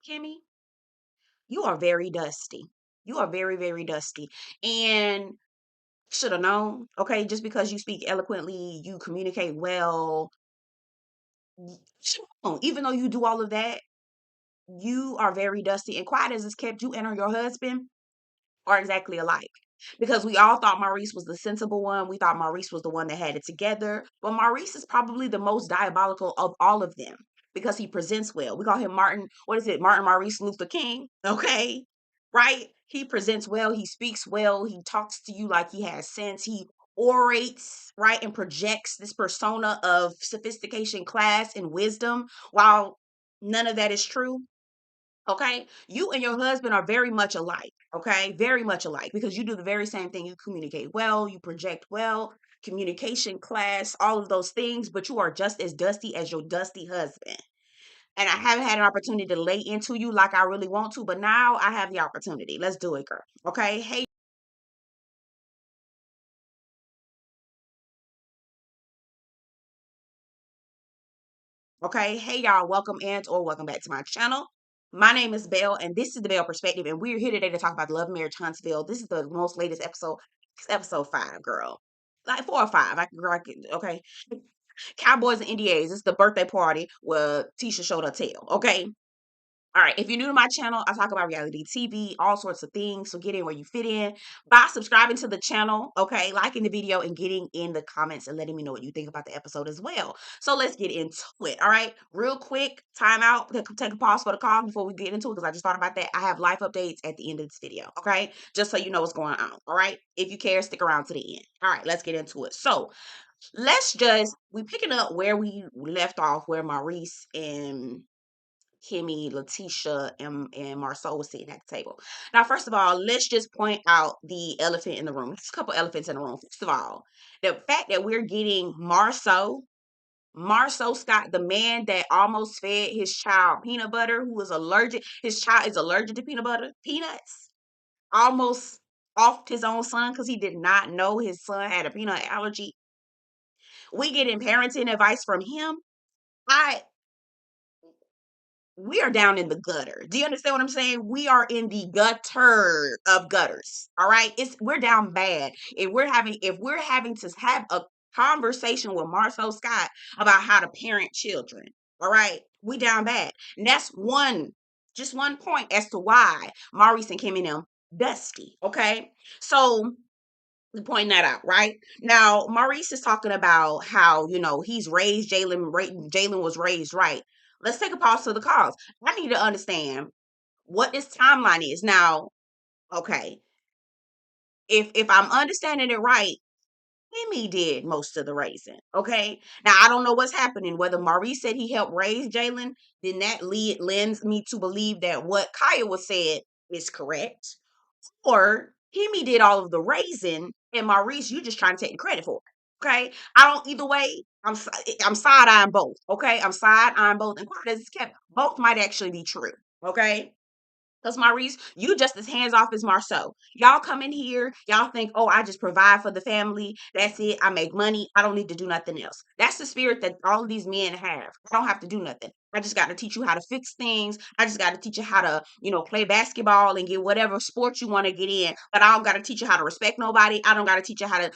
Kimmy, you are very dusty. You are very, very dusty. And should have known, okay? Just because you speak eloquently, you communicate well, shoulda known. Even though you do all of that, you are very dusty. And quiet as it's kept, you and your husband are exactly alike. Because we all thought Maurice was the sensible one. We thought Maurice was the one that had it together. But Maurice is probably the most diabolical of all of them because he presents well. We call him Martin, what is it? Martin Maurice Luther King. Okay. Right? He presents well. He speaks well. He talks to you like he has sense. He orates, right? And projects this persona of sophistication, class, and wisdom while none of that is true. Okay. You and your husband are very much alike. Okay. Very much alike because you do the very same thing. You communicate well, you project well, communication class, all of those things, but you are just as dusty as your dusty husband. And I haven't had an opportunity to lay into you like I really want to, but now I have the opportunity. Let's do it, girl. Okay. Hey, okay. Hey, y'all. Welcome and or welcome back to my channel. My name is Belle, and this is the Belle Perspective, and we're here today to talk about Love and Marriage Huntsville. This is the most latest episode. It's episode 5, girl. Like 4 or 5. Okay. Cowboys and NDAs. It's the birthday party where Tisha showed her tail. Okay. All right, if you're new to my channel, I talk about reality TV, all sorts of things. So get in where you fit in by subscribing to the channel, okay, liking the video and getting in the comments and letting me know what you think about the episode as well. So let's get into it. All right, real quick, time out, take a pause for the call before we get into it because I just thought about that. I have life updates at the end of this video, okay, just so you know what's going on. All right, if you care, stick around to the end. All right, let's get into it. So we picking up where we left off, where Maurice and Kimmy, Letitia, and Marceau was sitting at the table. Now, first of all, let's just point out the elephant in the room. There's a couple elephants in the room. First of all, the fact that we're getting Marceau Scott, the man that almost fed his child peanut butter, who is allergic. His child is allergic to peanuts. Almost offed his own son because he did not know his son had a peanut allergy. We getting parenting advice from him. I we are down in the gutter. Do you understand what I'm saying? We are in the gutter of gutters. All right. We're down bad. If we're having to have a conversation with Marcel Scott about how to parent children, all right, we down bad. And that's just one point as to why Maurice and Kim and them dusty. Okay. So we point that out, right? Now, Maurice is talking about how, he's raised Jaylen was raised right. Let's take a pause to the cause. I need to understand what this timeline is. Now, okay, if I'm understanding it right, Kimmy did most of the raising. Okay. Now I don't know what's happening. Whether Maurice said he helped raise Jaylen, then that lends me to believe that what Kaya was said is correct. Or Kimmy did all of the raising, and Maurice, you just trying to take the credit for it. Okay, I don't. Either way, I'm side eyeing both. Okay, I'm side eyeing both, and quite as it's kept, both might actually be true. Okay, because Maurice, you just as hands off as Marceau. Y'all come in here, y'all think, oh, I just provide for the family. That's it. I make money. I don't need to do nothing else. That's the spirit that all of these men have. I don't have to do nothing. I just got to teach you how to fix things. I just got to teach you how to, play basketball and get whatever sport you want to get in. But I don't got to teach you how to respect nobody. I don't got to teach you how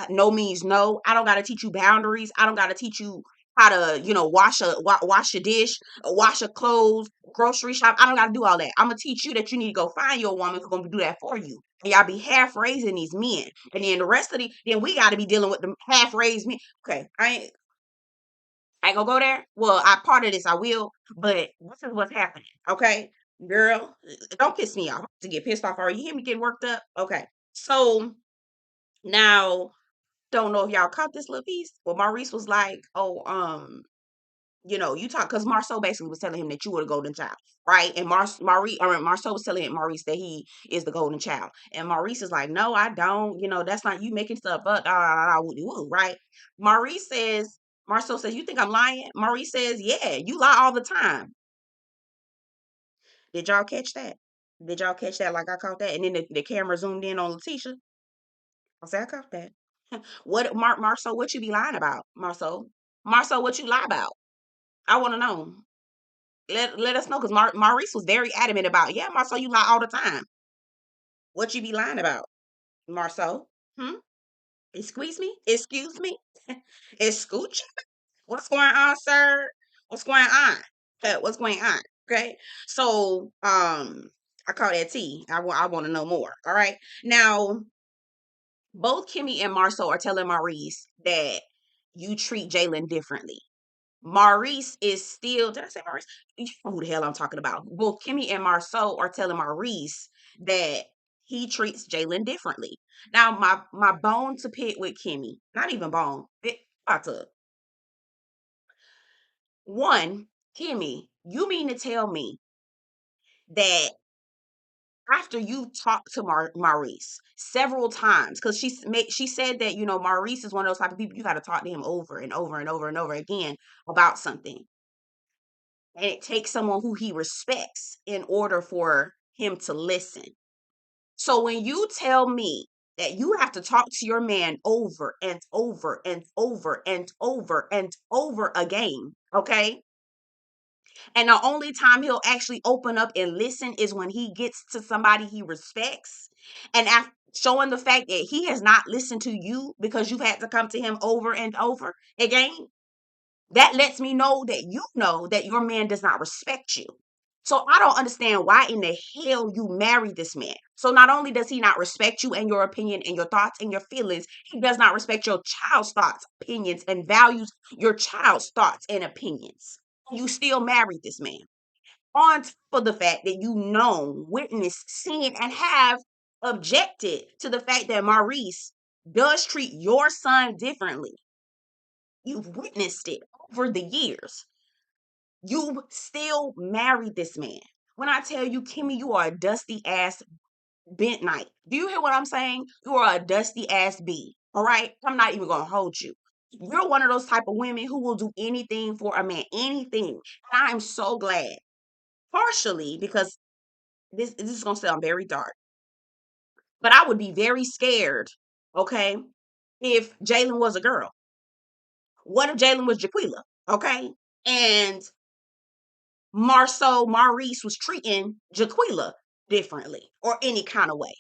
no means no. I don't got to teach you boundaries. I don't got to teach you how to, wash a dish, wash your clothes, grocery shop. I don't got to do all that. I'm gonna teach you that you need to go find your woman who's gonna do that for you. And y'all be half raising these men, and then the rest of then we got to be dealing with the half raised men. Okay, I ain't gonna go there. Well, I part of this I will, but this is what's happening. Okay, girl, don't piss me off. To get pissed off, or you hear me getting worked up? Okay, so now don't know if y'all caught this little piece. Well, Maurice was like, "Oh, you talk," because Marceau basically was telling him that you were the golden child, right? And Marceau was telling Maurice that he is the golden child, and Maurice is like, "No, I don't. That's not you making stuff up." Da, da, da, da, woo, woo, right? Maurice says, Marceau says, "You think I'm lying?" Maurice says, "Yeah, you lie all the time." Did y'all catch that? Did y'all catch that? Like I caught that, and then the camera zoomed in on Letitia. I said, I caught that. What, Marceau? What you be lying about, Marceau? Marceau, what you lie about? I want to know. Let us know, because Maurice was very adamant about, yeah, Marcel, you lie all the time. What you be lying about, Marcel? Hmm? Excuse me? Excuse me? Excuse me? What's going on, sir? What's going on? What's going on? Okay. So, I call that tea. I want to know more. All right. Now, both Kimmy and Marcel are telling Maurice that you treat Jaylen differently. Maurice is still, did I say Maurice? You know who the hell I'm talking about. Both Kimmy and Marceau are telling Maurice that he treats Jaylen differently. Now, my bone to pick with Kimmy, not even bone, about to, one, Kimmy, you mean to tell me that after you talked to Maurice several times, because she said that, Maurice is one of those type of people you got to talk to him over and over and over and over again about something. And it takes someone who he respects in order for him to listen. So when you tell me that you have to talk to your man over and over and over and over and over again, okay? And the only time he'll actually open up and listen is when he gets to somebody he respects. And after showing the fact that he has not listened to you because you've had to come to him over and over again, that lets me know that you know that your man does not respect you. So I don't understand why in the hell you married this man. So not only does he not respect you and your opinion and your thoughts and your feelings, he does not respect your child's thoughts, opinions, and values your child's thoughts and opinions. You still married this man. On top of the fact that you know, witnessed, seen, and have objected to the fact that Maurice does treat your son differently. You've witnessed it over the years. You still married this man. When I tell you, Kimmy, you are a dusty ass bent knight. Do you hear what I'm saying? You are a dusty ass bee. All right? I'm not even gonna hold you. You're one of those type of women who will do anything for a man, anything. And I am so glad. Partially because this is gonna sound very dark, but I would be very scared, okay, if Jaylen was a girl. What if Jaylen was Jaquila? Okay? And Maurice was treating Jaquila differently or any kind of way.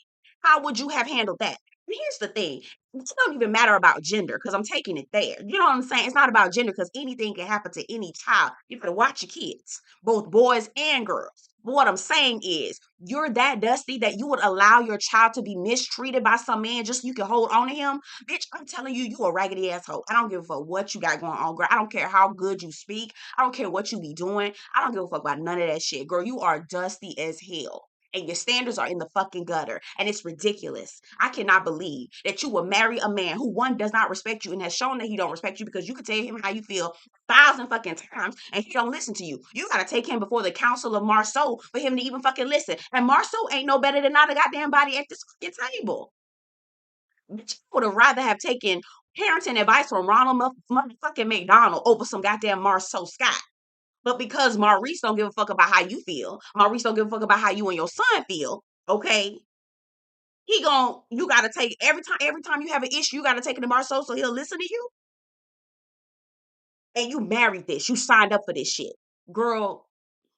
How would you have handled that? And here's the thing. It don't even matter about gender because I'm taking it there. You know what I'm saying? It's not about gender because anything can happen to any child. You better watch your kids, both boys and girls. But what I'm saying is, you're that dusty that you would allow your child to be mistreated by some man just so you can hold on to him. Bitch, I'm telling you, you a raggedy asshole. I don't give a fuck what you got going on, girl. I don't care how good you speak. I don't care what you be doing. I don't give a fuck about none of that shit. Girl, you are dusty as hell. And your standards are in the fucking gutter. And it's ridiculous. I cannot believe that you will marry a man who, one, does not respect you and has shown that he don't respect you, because you can tell him how you feel 1,000 fucking times and he don't listen to you. You gotta take him before the council of Marceau for him to even fucking listen. And Marceau ain't no better than not a goddamn body at this fucking table. Bitch, I would have rather have taken parenting advice from Ronald motherfucking McDonald over some goddamn Marceau Scott. But because Maurice don't give a fuck about how you feel, Maurice don't give a fuck about how you and your son feel, okay? You gotta take every time you have an issue, you gotta take it to Marceau so he'll listen to you. And you married this, you signed up for this shit. Girl,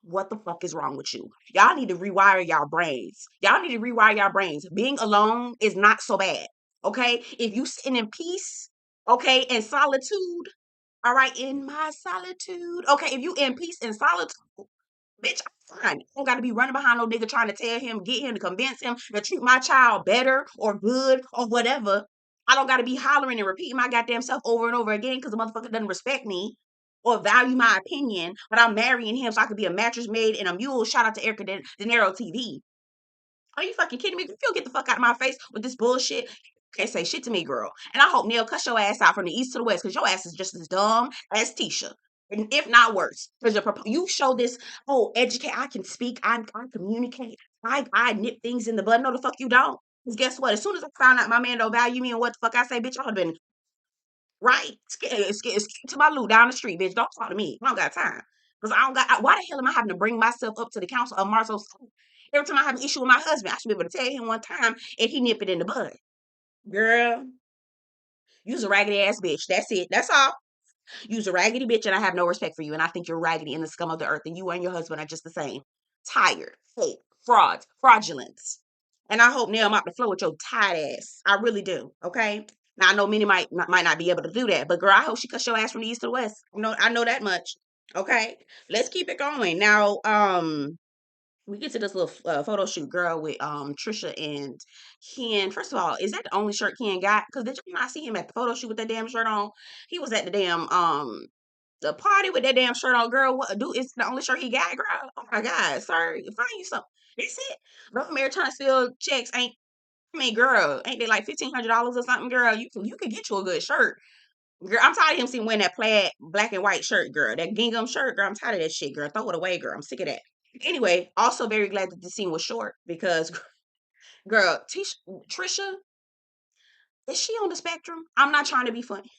what the fuck is wrong with you? Y'all need to rewire y'all brains. Y'all need to rewire y'all brains. Being alone is not so bad, okay? If you sitting in peace, okay, in solitude, all right, in my solitude, okay, if you in peace and solitude, bitch, I'm fine. I don't got to be running behind no nigga trying to tell him, get him to convince him to treat my child better or good or whatever. I don't got to be hollering and repeating my goddamn self over and over again because the motherfucker doesn't respect me or value my opinion, but I'm marrying him so I could be a mattress maid and a mule. Shout out to Erica De Niro TV. Are you fucking kidding me? If you'll get the fuck out of my face with this bullshit, you can't say shit to me, girl. And I hope Nell cuss your ass out from the east to the west, because your ass is just as dumb as Tisha. And if not worse, because you show this, oh, educate, I can speak, I communicate, I nip things in the bud. No, the fuck you don't. Because guess what? As soon as I found out my man don't value me and what the fuck I say, bitch, I would have been right. Scared to my loot down the street, bitch. Don't talk to me. I don't got time. Because I don't got, why the hell am I having to bring myself up to the council of Marceau? Every time I have an issue with my husband, I should be able to tell him one time and he nip it in the bud. Girl, you's a raggedy ass bitch. That's it. That's all. You's a raggedy bitch, and I have no respect for you. And I think you're raggedy in the scum of the earth, and you and your husband are just the same. Tired, fake, fraudulence. And I hope Nell mop the floor with your tight ass. I really do. Okay. Now I know many might not be able to do that, but girl, I hope she cuts your ass from the east to the west. I know that much. Okay. Let's keep it going. Now, we get to this little photo shoot, girl, with Tricia and Ken. First of all, is that the only shirt Ken got? Because did you not see him at the photo shoot with that damn shirt on? He was at the damn the party with that damn shirt on, girl. What dude? It's the only shirt he got, girl. Oh my god, sir, find you something. That's it. Love and Marriage Huntsville checks ain't. I mean, girl, ain't they like $1,500 or something, girl? You can get you a good shirt. Girl, I'm tired of him seeing wearing that plaid black and white shirt, girl. That gingham shirt, girl. I'm tired of that shit, girl. Throw it away, girl. I'm sick of that. Anyway, also very glad that the scene was short because, girl, Trisha, is she on the spectrum? I'm not trying to be funny.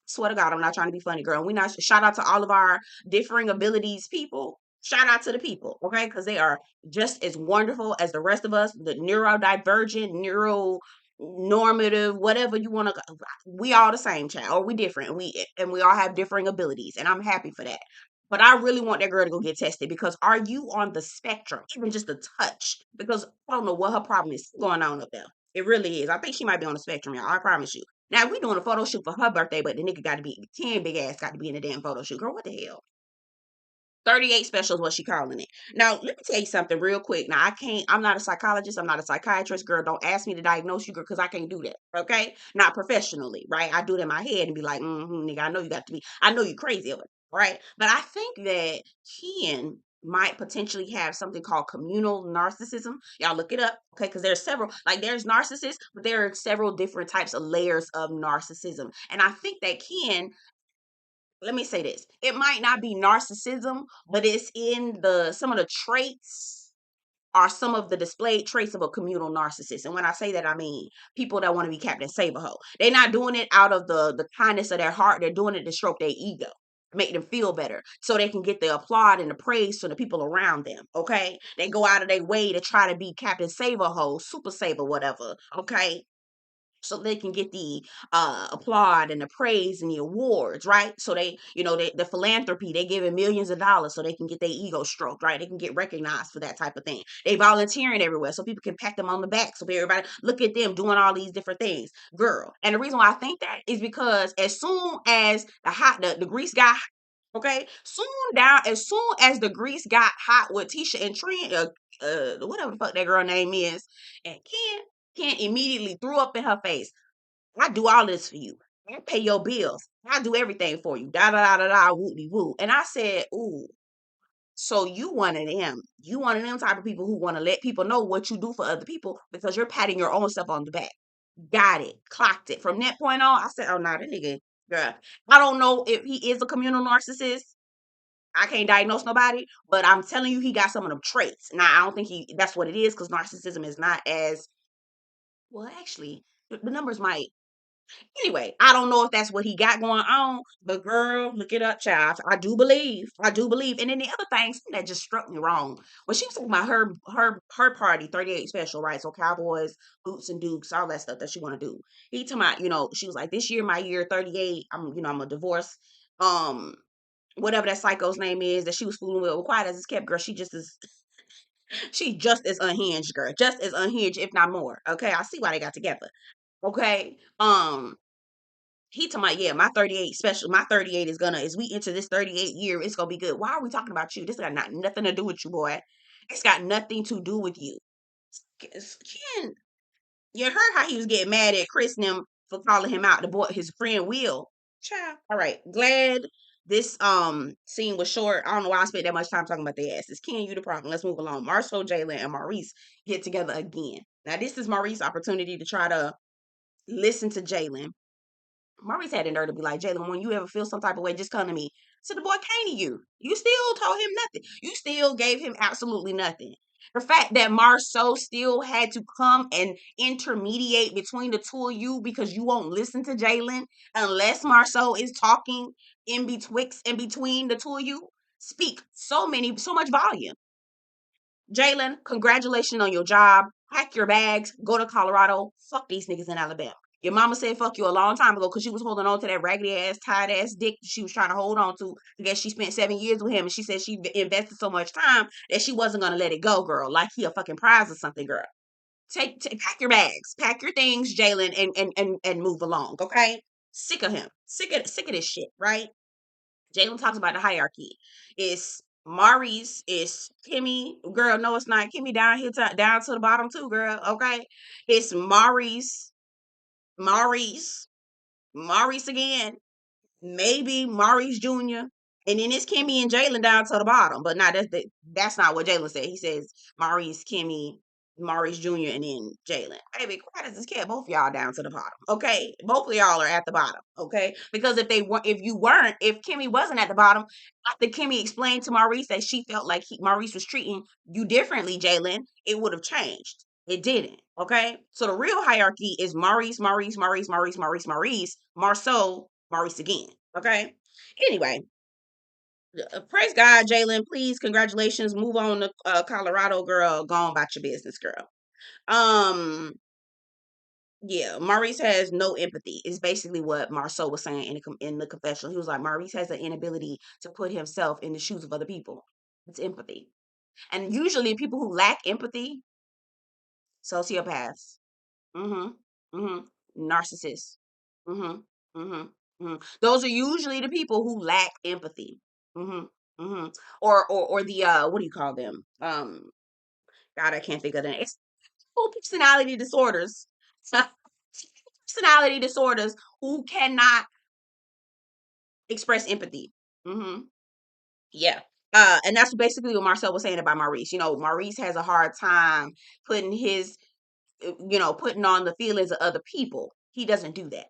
Swear to God, I'm not trying to be funny, girl. We not shout out to all of our differing abilities people. Shout out to the people, okay? Because they are just as wonderful as the rest of us, the neurodivergent, neuro normative, whatever you want to. We all the same, child, or we different. We all have differing abilities, and I'm happy for that. But I really want that girl to go get tested because are you on the spectrum, even just a touch? Because I don't know what her problem is going on up there. It really is. I think she might be on the spectrum, y'all. I promise you. Now we doing a photo shoot for her birthday, but the nigga got to be 10 big ass got to be in the damn photo shoot. Girl, what the hell? 38 special is what she calling it. Now, let me tell you something real quick. Now, I'm not a psychologist. I'm not a psychiatrist. Girl, don't ask me to diagnose you, girl, because I can't do that. Okay? Not professionally, right? I do it in my head and be like, nigga, I know you crazy of it, right? But I think that Ken might potentially have something called communal narcissism. Y'all look it up, okay? Because there's several, like there's narcissists, but there are several different types of layers of narcissism. And I think that Ken, let me say this. It might not be narcissism, but it's in the some of the traits are some of the displayed traits of a communal narcissist. And when I say that, I mean people that want to be Captain Save-A-Ho. They're not doing it out of the kindness of their heart. They're doing it to stroke their ego, make them feel better, so they can get the applaud and the praise from the people around them. Okay, they go out of their way to try to be Captain Save-A-Ho, Super Saver, whatever. Okay, so they can get the applaud and the praise and the awards, right? So the philanthropy, they giving millions of dollars so they can get their ego stroked, right? They can get recognized for that type of thing. They volunteering everywhere so people can pat them on the back, so everybody look at them doing all these different things, girl. And the reason why I think that is because as soon as the grease got hot, okay, as soon as the grease got hot with Tisha and Trent, whatever the fuck that girl name is, and Ken immediately threw up in her face. I do all this for you. I pay your bills. I do everything for you. Da da da da da woo de woo. And I said, ooh, so you one of them. You one of them type of people who want to let people know what you do for other people because you're patting your own self on the back. Got it. Clocked it. From that point on, I said, oh nah, that nigga, girl. I don't know if he is a communal narcissist. I can't diagnose nobody, but I'm telling you, he got some of them traits. Now, I don't think that's what it is because narcissism is not as well, actually, the numbers might. Anyway, I don't know if that's what he got going on, but girl, look it up, child. I do believe. I do believe. And then the other thing something that just struck me wrong when she was talking about her party 38 special, right? So Cowboys, Boots and Dukes, all that stuff that she want to do. He talking about, she was like, this year, my year 38. I'm a divorce. Um, Whatever that psycho's name is that she was fooling with. Well, quiet as it's kept, girl. She just as unhinged, girl. Just as unhinged, if not more. Okay. I see why they got together. Okay. He talking about, yeah, my 38 special, my 38 is gonna, as we enter this 38 year, it's gonna be good. Why are we talking about you? This got nothing to do with you, boy. It's got nothing to do with you. Ken, you heard how he was getting mad at Chris and them for calling him out, the boy, his friend Will. Child. All right. Glad this scene was short. I don't know why I spent that much time talking about their asses. Ken, you the problem. Let's move along. Marcel, Jaylen, and Maurice get together again. Now, this is Maurice's opportunity to try to listen to Jaylen. Maurice had the nerve to be like, Jaylen, when you ever feel some type of way, just come to me. So the boy came to you. You still told him nothing. You still gave him absolutely nothing. The fact that Marceau still had to come and intermediate between the two of you because you won't listen to Jaylen unless Marceau is talking in between the two of you, speak so much volume. Jaylen, congratulations on your job. Pack your bags, go to Colorado. Fuck these niggas in Alabama. Your mama said fuck you a long time ago because she was holding on to that raggedy ass, tired ass dick she was trying to hold on to. I guess she spent 7 years with him and she said she invested so much time that she wasn't gonna let it go, girl. Like he a fucking prize or something, girl. Pack your bags, pack your things, Jaylen, and move along, okay? Sick of him. Sick of this shit, right? Jaylen talks about the hierarchy. It's Maurice, it's Kimmy. Girl, no, it's not. Kimmy down here down to the bottom too, girl. Okay. It's Maurice, Maurice again, maybe Maurice Jr. And then it's Kimmy and Jaylen down to the bottom. But not that's not what Jaylen said. He says Maurice, Kimmy, Maurice Jr. and then Jaylen. Baby, quiet as this cat. Both of y'all down to the bottom. Okay. Both of y'all are at the bottom. Okay. Because if Kimmy wasn't at the bottom, after Kimmy explained to Maurice that she felt like Maurice was treating you differently, Jaylen, it would have changed. It didn't. Okay. So the real hierarchy is Maurice, Maurice, Maurice, Maurice, Maurice, Maurice, Marceau, Maurice again. Okay. Anyway, praise God, Jaylen. Please, congratulations. Move on to Colorado, girl. Go on about your business, girl. Yeah, Maurice has no empathy. Is basically what Marceau was saying in the confessional. He was like, Maurice has an inability to put himself in the shoes of other people. It's empathy, and usually people who lack empathy, sociopaths. Mm-hmm. Mm-hmm. Narcissists. Mm-hmm. Mm-hmm. Mm-hmm. Those are usually the people who lack empathy. Mm-hmm. Mm-hmm. Or the what do you call them? God, I can't think of the name. It's full personality disorders. Personality disorders who cannot express empathy. Mm-hmm. Yeah. And that's basically what Marcel was saying about Maurice. You know, Maurice has a hard time putting putting on the feelings of other people. He doesn't do that.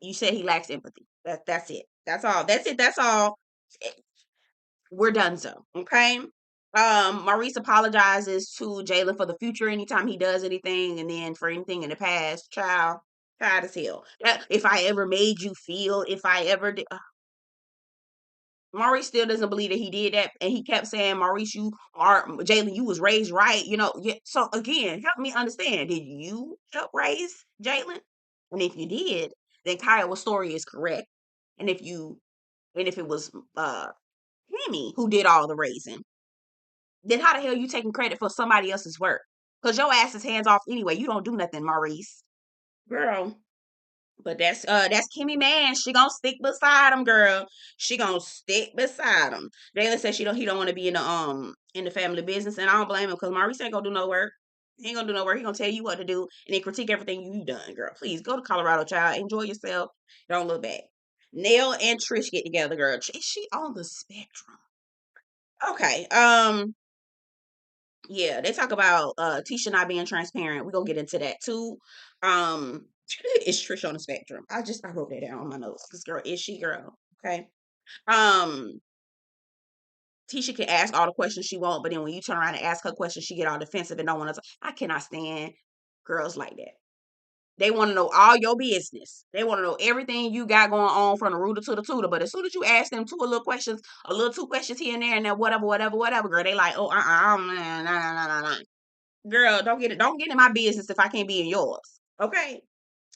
You said he lacks empathy. That's it. That's all. That's it. That's all. We're done so. Okay. Maurice apologizes to Jaylen for the future anytime he does anything, and then for anything in the past. Child, tired as hell. If I ever made you feel, if I ever did. Maurice still doesn't believe that he did that, and he kept saying, "Maurice, you are Jaylen. You was raised right, you know." Yeah, so again, help me understand. Did you help raise Jaylen? And if you did, then Kiowa's story is correct. And if it was Kimmy who did all the raising, then how the hell you taking credit for somebody else's work? Cause your ass is hands off anyway. You don't do nothing, Maurice. Girl. But that's Kimmy man. She gonna stick beside him, girl. She gonna stick beside him. Jaylen said he don't want to be in the family business, and I don't blame him because Maurice ain't gonna do no work. He ain't gonna do no work. He gonna tell you what to do and then critique everything you done, girl. Please go to Colorado, child. Enjoy yourself. Don't look back. Nell and Trish get together, girl. Is she on the spectrum? Okay. Yeah, they talk about Tisha not being transparent. We're gonna get into that too. Um is Trish on the spectrum? I wrote that down on my notes. This girl, is she girl? Okay. Um Tisha can ask all the questions she want, but then when you turn around and ask her questions, she get all defensive and don't want to. I cannot stand girls like that. They want to know all your business. They want to know everything you got going on from the rooter to the tutor. But as soon as you ask them a little two questions here and there, and then whatever, whatever, whatever, girl, they like, oh, nah, nah, nah, nah, nah. Girl, don't get in my business if I can't be in yours. Okay.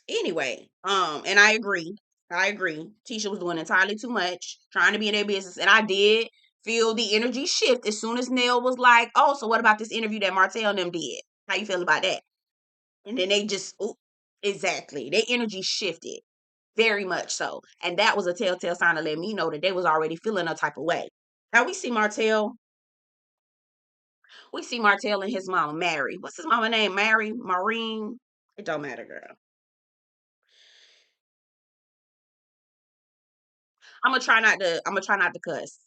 Anyway, and I agree. I agree. Tisha was doing entirely too much, trying to be in their business. And I did feel the energy shift as soon as Nell was like, oh, so what about this interview that Martell and them did? How you feel about that? And then they just, ooh, exactly. Their energy shifted very much so. And that was a telltale sign to let me know that they was already feeling a type of way. Now we see Martell and his mama, Mary. What's his mama name? Mary? Maureen? It don't matter, girl. I'm gonna try not to cuss.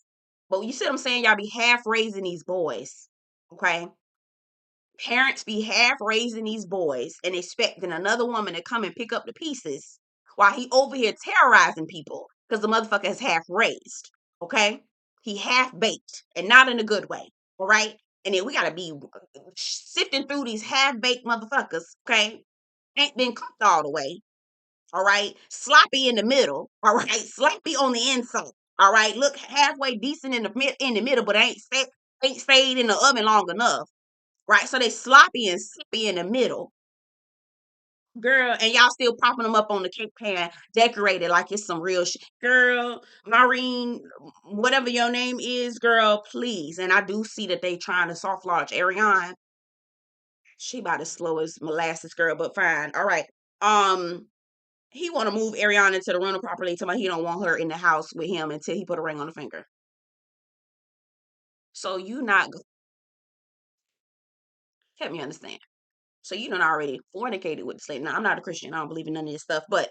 But you see what I'm saying? Y'all be half raising these boys. Okay? Parents be half raising these boys and expecting another woman to come and pick up the pieces while he over here terrorizing people because the motherfucker is half raised. Okay? He half baked and not in a good way. All right? And then we gotta be sifting through these half baked motherfuckers. Okay? Ain't been cooked all the way. All right. Sloppy in the middle. All right. Sloppy on the inside. All right. Look halfway decent in the middle, but ain't stayed in the oven long enough. Right. So they sloppy and sloppy in the middle. Girl, and y'all still popping them up on the cake pan, decorated like it's some real shit. Girl, Maureen, whatever your name is, girl, please. And I do see that they trying to soft launch Ariane. She about as slow as molasses, girl, but fine. All right. Um, he want to move Ariane into the rental property. Tell me he don't want her in the house with him until he put a ring on the finger. So you not help me understand. So you done already fornicated with the slave. Now I'm not a Christian. I don't believe in none of this stuff, but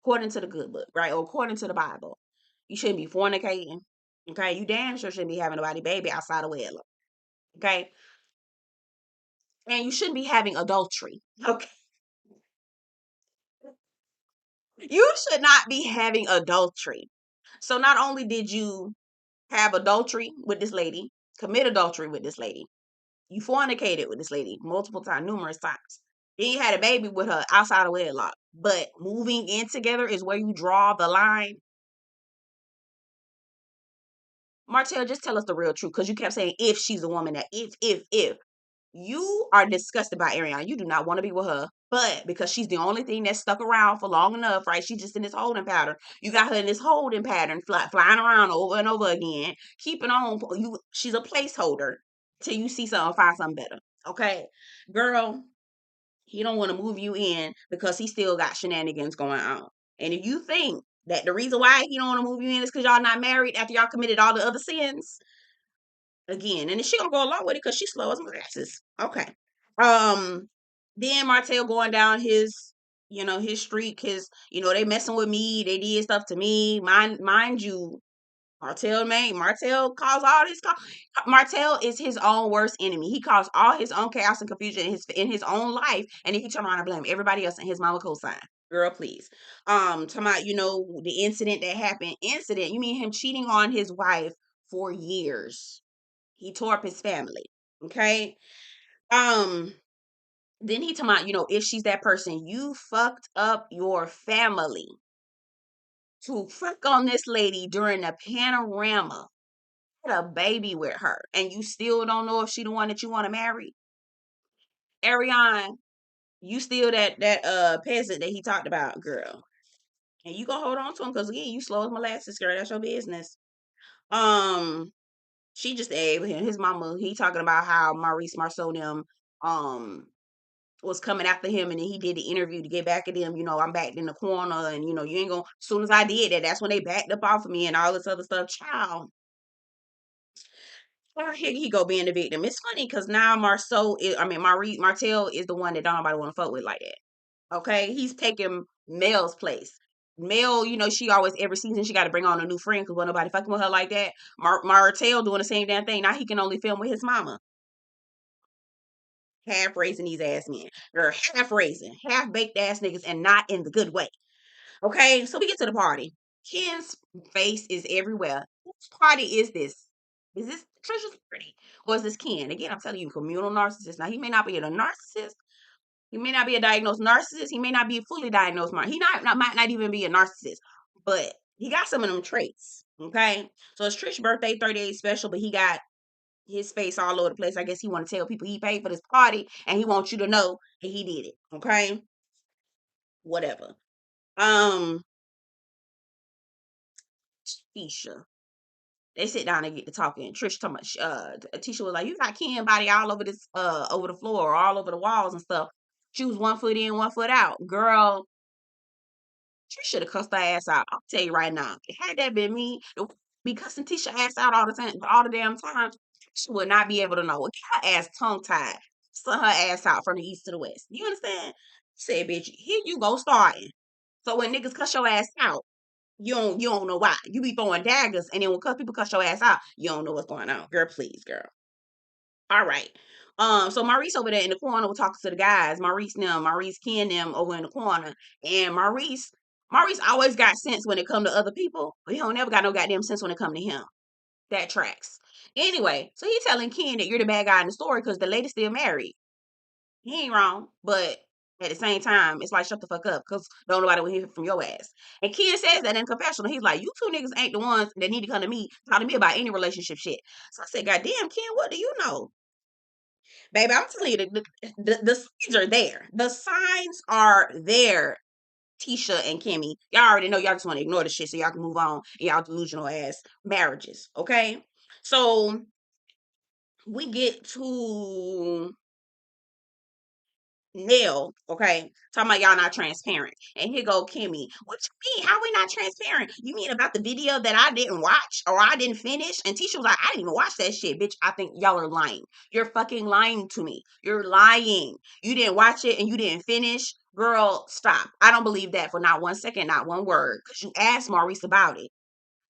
according to the good book, right? Or according to the Bible, you shouldn't be fornicating. Okay, you damn sure shouldn't be having nobody baby outside of wedlock. Okay, and you shouldn't be having adultery. Okay, you should not be having adultery. So not only did you have adultery with this lady, commit adultery with this lady, you fornicated with this lady multiple times, numerous times. Then you had a baby with her outside of wedlock. But moving in together is where you draw the line. Martell, just tell us the real truth, because you kept saying if she's a woman that if you are disgusted by Ariana, you do not want to be with her, but because she's the only thing that's stuck around for long enough, right? She's just in this holding pattern. You got her in this holding pattern, flying around over and over again, keeping on. She's a placeholder till you see something, find something better. Okay, girl, he don't want to move you in because he still got shenanigans going on. And if you think that the reason why he don't want to move you in is because y'all not married after y'all committed all the other sins, again, and then she gonna go along with it because she's slow as molasses. Okay. Um, then Martell going down his, his streak, they messing with me, they did stuff to me. Mind you, Martell caused all this. Martell is his own worst enemy. He caused all his own chaos and confusion in his own life, and then he turn around and blame everybody else and his mama cosign. Girl, please. Talking about the incident that happened. Incident. You mean him cheating on his wife for years? He tore up his family. Okay. Um. Then he talking about if she's that person, you fucked up your family to fuck on this lady during the panorama, had a baby with her, and you still don't know if she the one that you want to marry. Ariane, you still that peasant that he talked about, girl. And you gonna hold on to him because again, you slow as molasses, girl. That's your business. Um, she just his mama. He talking about how Maurice Marceau them um was coming after him, and then he did the interview to get back at him. I'm backed in the corner, and you ain't gonna. As soon as I did that, that's when they backed up off of me and all this other stuff. Child, well, here he go being the victim. It's funny because now Martell is the one that don't nobody want to fuck with like that. Okay, he's taking Mel's place. Mel, she always every season she got to bring on a new friend because nobody fucking with her like that. Martell doing the same damn thing. Now he can only film with his mama. Half raising these ass men. They're half raising, half baked ass niggas, and not in the good way. Okay, so we get to the party. Ken's face is everywhere. Whose party is this? Is this Tricia's party? Or is this Ken? Again, I'm telling you, communal narcissist. Now, he may not be a narcissist. He may not be a diagnosed narcissist. He may not be a fully diagnosed narcissist. He might not even be a narcissist. But he got some of them traits. Okay? So it's Trish's birthday, 38 special, but he got his face all over the place. I guess he want to tell people he paid for this party and he wants you to know that he did it. Okay? Whatever. Um, Tisha. They sit down and get to talking. Trish talking about, Tisha was like, you got Ken body all over over the floor, all over the walls and stuff. She was 1 foot in, 1 foot out. Girl, Trish should have cussed her ass out. I'll tell you right now. Had that been me, be cussing Tisha ass out all the time, all the damn time, she would not be able to know. Get her ass tongue tied. Send her ass out from the east to the west. You understand? Said, bitch, here you go starting. So when niggas cuss your ass out, you don't know why. You be throwing daggers, and then when people cuss your ass out, you don't know what's going on. Girl, please, girl. All right. So Maurice over there in the corner was talking to the guys. Maurice, Ken them over in the corner. And Maurice always got sense when it come to other people, but he don't never got no goddamn sense when it come to him. That tracks. Anyway, so he telling Ken that you're the bad guy in the story because the lady still married. He ain't wrong, but at the same time, it's like shut the fuck up, cause don't nobody will hear from your ass. And Ken says that in confessional. He's like, you two niggas ain't the ones that need to come to me, talk to me about any relationship shit. So I said, God damn, Ken, what do you know? Baby, I'm telling you, the signs are there. The signs are there. Tisha and Kimmy, y'all already know y'all just want to ignore the shit so y'all can move on in y'all delusional ass marriages. Okay, so we get to Nell, okay, talking about y'all not transparent. And here go Kimmy. What you mean? How we not transparent? You mean about the video that I didn't watch or I didn't finish? And Tisha was like, I didn't even watch that shit, bitch. I think y'all are lying. You're fucking lying to me. You're lying. You didn't watch it and you didn't finish. Girl, stop. I don't believe that for not 1 second, not one word. Because you asked Maurice about it.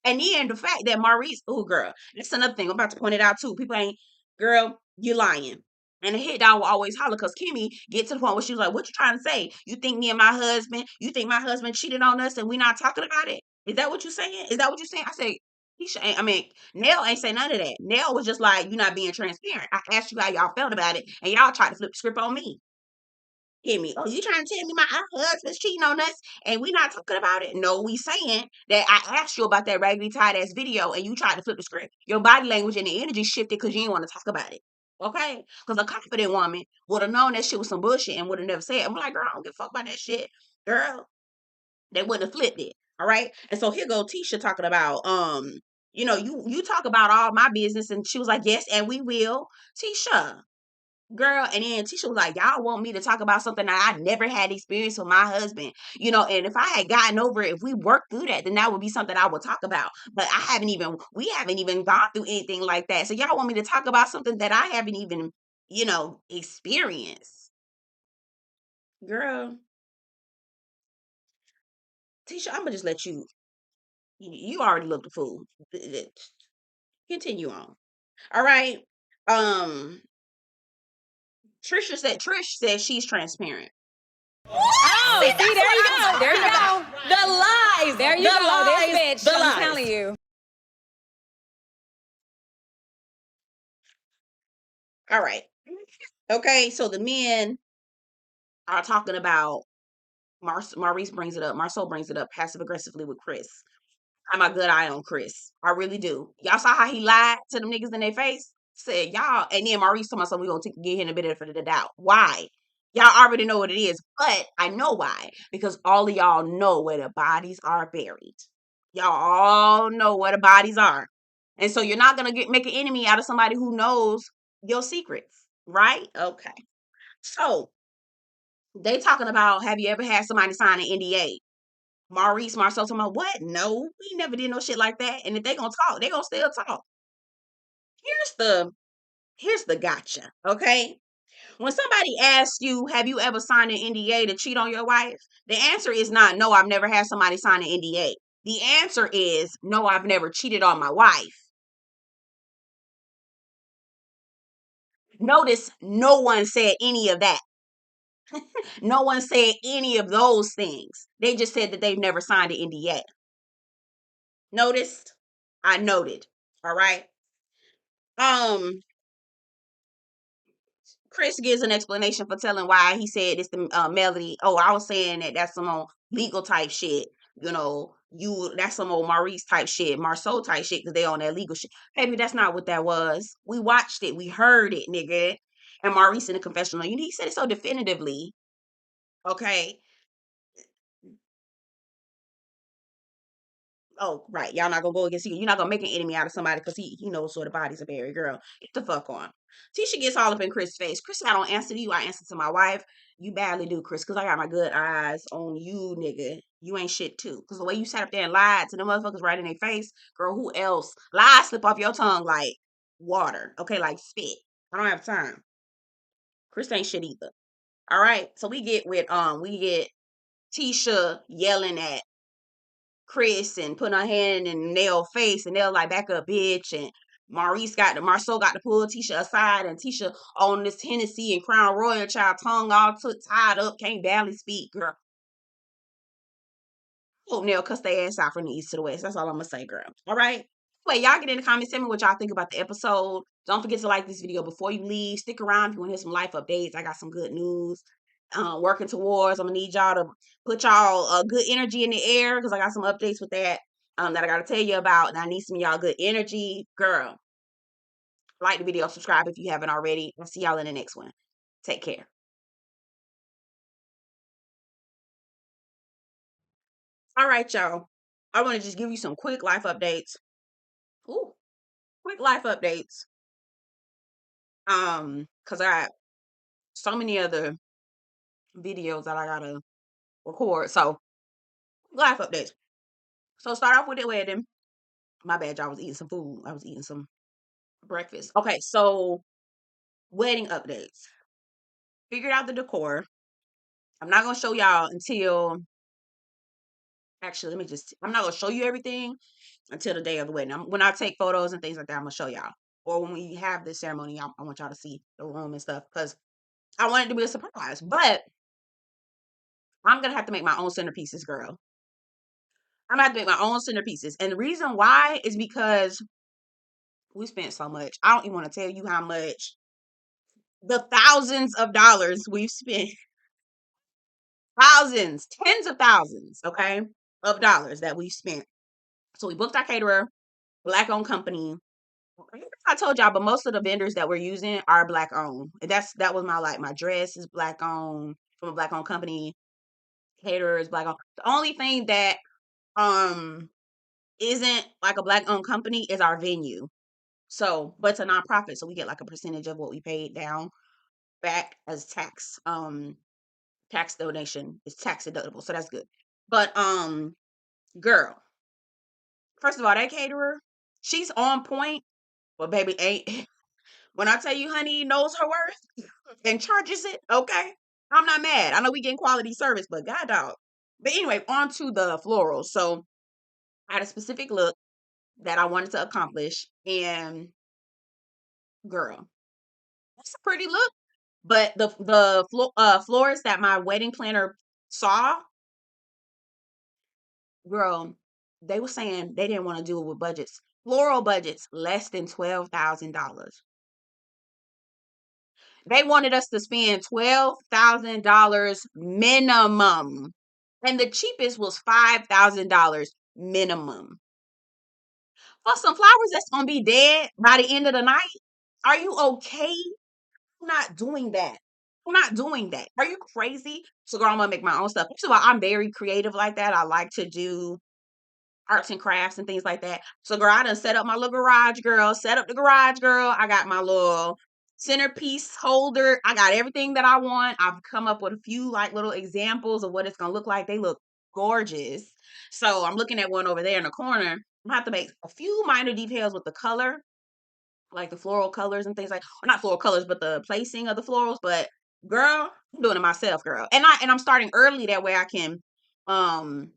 And then the fact that Maurice, oh girl, that's another thing. I'm about to point it out too. People ain't, girl, you lying. And the hit dog will always holler because Kimmy get to the point where she was like, what you trying to say? You think me and my husband, you think my husband cheated on us and we not talking about it? Is that what you saying? Is that what you saying? I say, Nell ain't say none of that. Nell was just like, you not being transparent. I asked you how y'all felt about it and y'all tried to flip the script on me. Hit me. Oh, you trying to tell me my husband's cheating on us and we not talking about it? No, we saying that I asked you about that raggedy tied ass video and you tried to flip the script. Your body language and the energy shifted because you didn't want to talk about it. Okay? Because a confident woman would have known that shit was some bullshit and would have never said. I'm like, girl, I don't give a fuck about that shit. Girl, they wouldn't have flipped it. All right. And so here go Tisha talking about, you talk about all my business. And she was like, yes, and we will. Tisha, girl, and then Tisha was like, y'all want me to talk about something that I never had experience with my husband, and if I had gotten over it, if we worked through that, then that would be something I would talk about. But we haven't even gone through anything like that. So y'all want me to talk about something that I haven't even, experienced. Girl, Tisha, I'm gonna just let you already looked a fool. Continue on. All right. Um, Trish said she's transparent. Oh, see, there you go. There you go. The lies. There you go. This bitch. I'm telling you. All right. Okay, so the men are talking about Maurice brings it up. Marcel brings it up passive aggressively with Chris. I'm a good eye on Chris. I really do. Y'all saw how he lied to them niggas in their face? Said y'all, and then Maurice told myself we gonna give him a bit of the doubt. Why? Y'all already know what it is, but I know why. Because all of y'all know where the bodies are buried. Y'all all know where the bodies are. And so you're not gonna make an enemy out of somebody who knows your secrets, right? Okay. So they talking about, have you ever had somebody sign an NDA? Marcel talking about, what? No, we never did no shit like that. And if they gonna talk, they gonna still talk. Here's the gotcha, okay? When somebody asks you, have you ever signed an NDA to cheat on your wife? The answer is not, no, I've never had somebody sign an NDA. The answer is, no, I've never cheated on my wife. Notice no one said any of that. No one said any of those things. They just said that they've never signed an NDA. Noticed? I noted. All right. Um, Chris gives an explanation for telling why he said it's the melody. Oh, I was saying that that's some old legal type shit. That's some old Maurice type shit, Marceau type shit, because they on that legal shit. Baby, that's not what that was. We watched it, we heard it, nigga. And Maurice in the confessional, he said it so definitively. Okay. Oh, right. Y'all not gonna go against you. You're not gonna make an enemy out of somebody because he knows where the bodies are buried, girl. Get the fuck on. Tisha gets all up in Chris' face. Chris, I don't answer to you. I answer to my wife. You badly do, Chris, because I got my good eyes on you, nigga. You ain't shit too. Because the way you sat up there and lied to the motherfuckers right in their face, girl, who else? Lies slip off your tongue like water. Okay, like spit. I don't have time. Chris ain't shit either. All right. So we get Tisha yelling at Chris and putting her hand in Nell's face, and Nell like, back up, bitch. And Marceau got to pull Tisha aside, and Tisha on this Hennessy and Crown Royal, child, tongue all tied up, can't barely speak, girl. Hope Nell cuss their ass out from the east to the west. That's all I'm gonna say, girl. All right. Wait, y'all get in the comments, tell me what y'all think about the episode. Don't forget to like this video before you leave. Stick around if you want to hear some life updates. I got some good news. Working towards. I'm gonna need y'all to put y'all good energy in the air because I got some updates with that I gotta tell you about, and I need some of y'all good energy, girl. Like the video, subscribe if you haven't already. I'll see y'all in the next one. Take care. All right, y'all. I want to just give you some quick life updates. Ooh, quick life updates. Because I got so many other videos that I gotta record. So life updates. So start off with the wedding. My bad, y'all. I was eating some food. I was eating some breakfast. Okay, so wedding updates. Figured out the decor. I'm not gonna show y'all until actually I'm not gonna show you everything until the day of the wedding. When I take photos and things like that, I'm gonna show y'all. Or when we have this ceremony, I want y'all to see the room and stuff because I want it to be a surprise. But I'm gonna have to make my own centerpieces, girl. I'm gonna have to make my own centerpieces. And the reason why is because we spent so much. I don't even want to tell you how much. The thousands of dollars we've spent. Thousands, tens of thousands, okay, of dollars that we've spent. So we booked our caterer, black owned company. I told y'all, but most of the vendors that we're using are black owned. That was my dress is black owned from a black owned company. Caterer is black owned. The only thing that isn't like a black owned company is our venue. So, but it's a nonprofit, so we get like a percentage of what we paid down back as tax donation. It's tax deductible, so that's good. But girl, first of all, that caterer, she's on point, but baby ain't. When I tell you, honey knows her worth and charges it, okay, I'm not mad. I know we getting quality service, but god dog. But anyway, on to the florals. So I had a specific look that I wanted to accomplish, and girl, that's a pretty look. But the florist that my wedding planner saw, girl, they were saying they didn't want to do it with budgets. Floral budgets less than $12,000. They wanted us to spend $12,000 minimum. And the cheapest was $5,000 minimum. For some flowers that's gonna be dead by the end of the night. Are you okay? I'm not doing that. I'm not doing that. Are you crazy? So girl, I'm gonna make my own stuff. First of all, I'm very creative like that. I like to do arts and crafts and things like that. So girl, I done set up my little garage, girl. Set up the garage, girl. I got my little centerpiece holder. I got everything that I want. I've come up with a few like little examples of what it's gonna look like. They look gorgeous. So I'm looking at one over there in the corner. I'm gonna have to make a few minor details with the color, like the floral colors and things like, well, not floral colors, but the placing of the florals. But girl, I'm doing it myself, girl. And I'm starting early that way I can um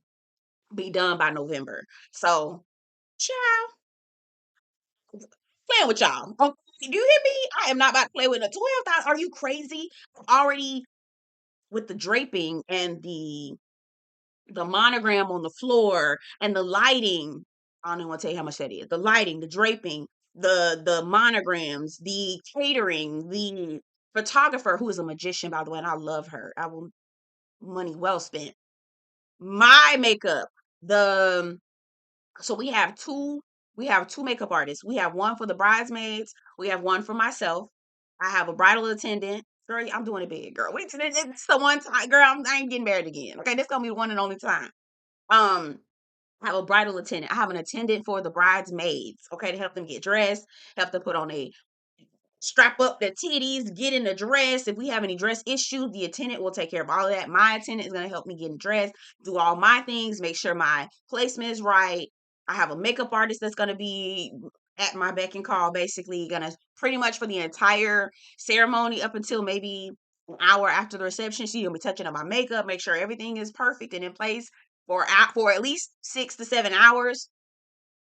be done by November. So, child, playing with y'all. Oh, do you hear me? I am not about to play with a 12,000. Are you crazy? Already with the draping and the monogram on the floor and the lighting. I don't even want to tell you how much that is. The lighting, the draping, the monograms, the catering, the photographer who is a magician, by the way, and I love her. I will money well spent. My makeup, the so we have two makeup artists. We have one for the bridesmaids. We have one for myself. I have a bridal attendant. Girl, I'm doing it big, girl. Wait till it's the one time, girl. I ain't getting married again. Okay, this gonna be the one and only time. Um, I have a bridal attendant. I have an attendant for the bridesmaids. Okay, to help them get dressed, help them put on a strap up their titties, get in the dress. If we have any dress issues, the attendant will take care of all of that. My attendant is going to help me get dressed, do all my things, make sure my placement is right. I have a makeup artist that's going to be at my beck and call, basically, going to pretty much for the entire ceremony up until maybe an hour after the reception. She's going to be touching up my makeup, make sure everything is perfect and in place for at least 6 to 7 hours.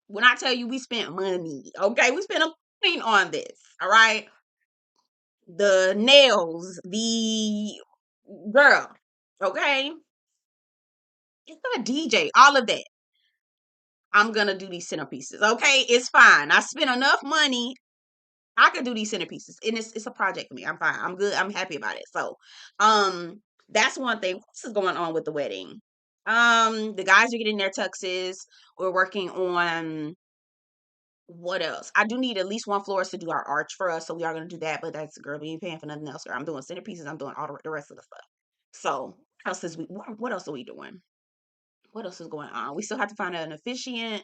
When I tell you we spent money, okay, we spent a money on this, all right. The nails, the girl, okay, it's a DJ, all of that. I'm gonna do these centerpieces, okay. It's fine. I spent enough money. I could do these centerpieces, and it's a project for me. I'm fine. I'm good. I'm happy about it. So, that's one thing. What's is going on with the wedding? The guys are getting their tuxes. We're working on What else? I do need at least one florist to do our arch for us, so we are gonna do that. But that's, girl, we ain't paying for nothing else, girl. I'm doing centerpieces. I'm doing all the rest of the stuff. So what else are we doing? What else is going on? We still have to find an officiant.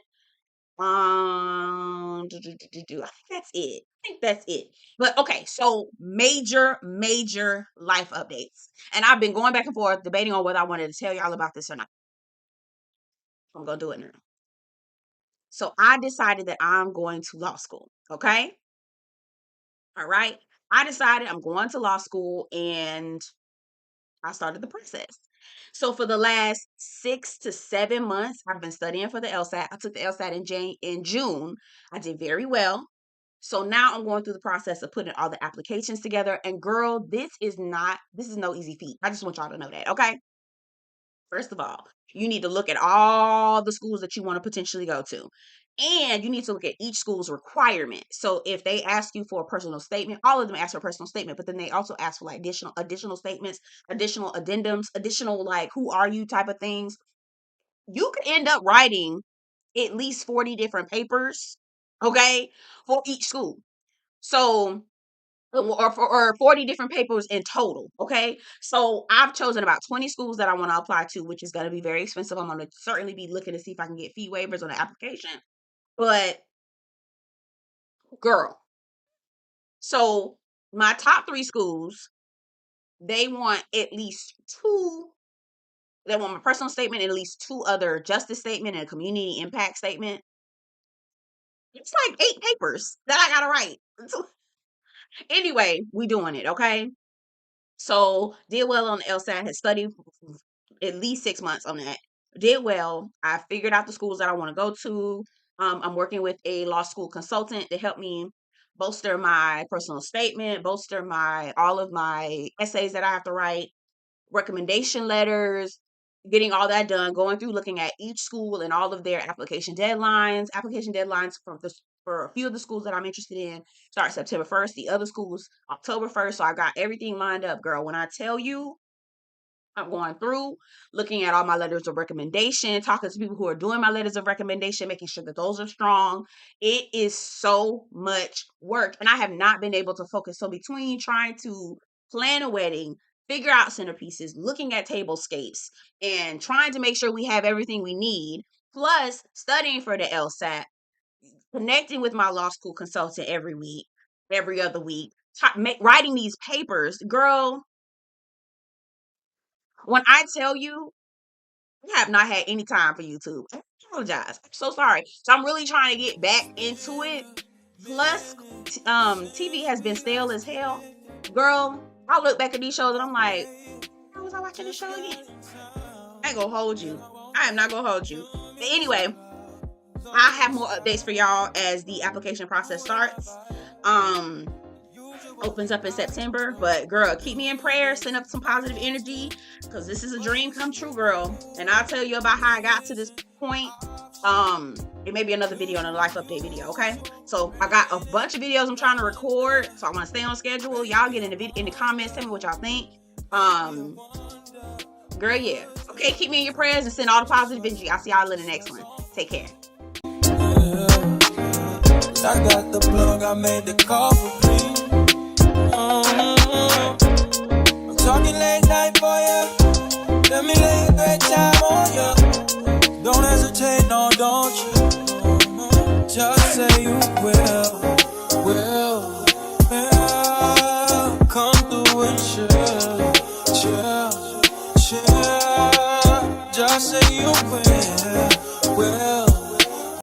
I think that's it. But okay, so major life updates. And I've been going back and forth debating on whether I wanted to tell y'all about this or not. I'm gonna do it now. So I decided that I'm going to law school. Okay. All right. I decided I'm going to law school, and I started the process. So for the last 6 to 7 months, I've been studying for the LSAT. I took the LSAT in June. I did very well. So now I'm going through the process of putting all the applications together. And girl, this is no easy feat. I just want y'all to know that, okay? First of all, you need to look at all the schools that you want to potentially go to. And you need to look at each school's requirement. So if they ask you for a personal statement, all of them ask for a personal statement, but then they also ask for like additional statements, additional addendums, additional like who are you type of things. You could end up writing at least 40 different papers, okay, for each school. So or 40 different papers in total. Okay. So I've chosen about 20 schools that I want to apply to, which is going to be very expensive. I'm going to certainly be looking to see if I can get fee waivers on the application. But girl, so my top 3 schools, they want at least 2. They want my personal statement and at least 2 other justice statement and a community impact statement. It's like 8 papers that I got to write. Anyway, we doing it. Okay. So did well on the LSAT, had studied at least 6 months on that. Did well. I figured out the schools that I want to go to. I'm working with a law school consultant to help me bolster my personal statement, bolster all of my essays that I have to write, recommendation letters, getting all that done, going through looking at each school and all of their application deadlines. Application deadlines for a few of the schools that I'm interested in start September 1st. The other schools October 1st. So I got everything lined up, girl. When I tell you, I'm going through, looking at all my letters of recommendation, talking to people who are doing my letters of recommendation, making sure that those are strong. It is so much work, and I have not been able to focus. So between trying to plan a wedding, figure out centerpieces, looking at tablescapes, and trying to make sure we have everything we need, plus studying for the LSAT, connecting with my law school consultant every week, every other week, writing these papers, girl, when I tell you, I have not had any time for YouTube. I apologize. I'm so sorry. So I'm really trying to get back into it. Plus, TV has been stale as hell. Girl, I look back at these shows and I'm like, how was I watching this show again? I ain't gonna hold you. I am not gonna hold you. But anyway, I have more updates for y'all as the application process starts. Opens up in September, but girl, keep me in prayer, send up some positive energy, because this is a dream come true, girl. And I'll tell you about how I got to this point. It may be another video on a life update video, okay? So I got a bunch of videos I'm trying to record, so I want to stay on schedule. Y'all get in the comments, tell me what y'all think. Girl, yeah. Okay, keep me in your prayers and send all the positive energy. I'll see y'all in the next one. Take care. I got the plug, I made the call for me. I'm talking late night for you. Let me lay a great time on you. Don't hesitate, no, don't you? Just say you will. Come through and chill. Just say you will.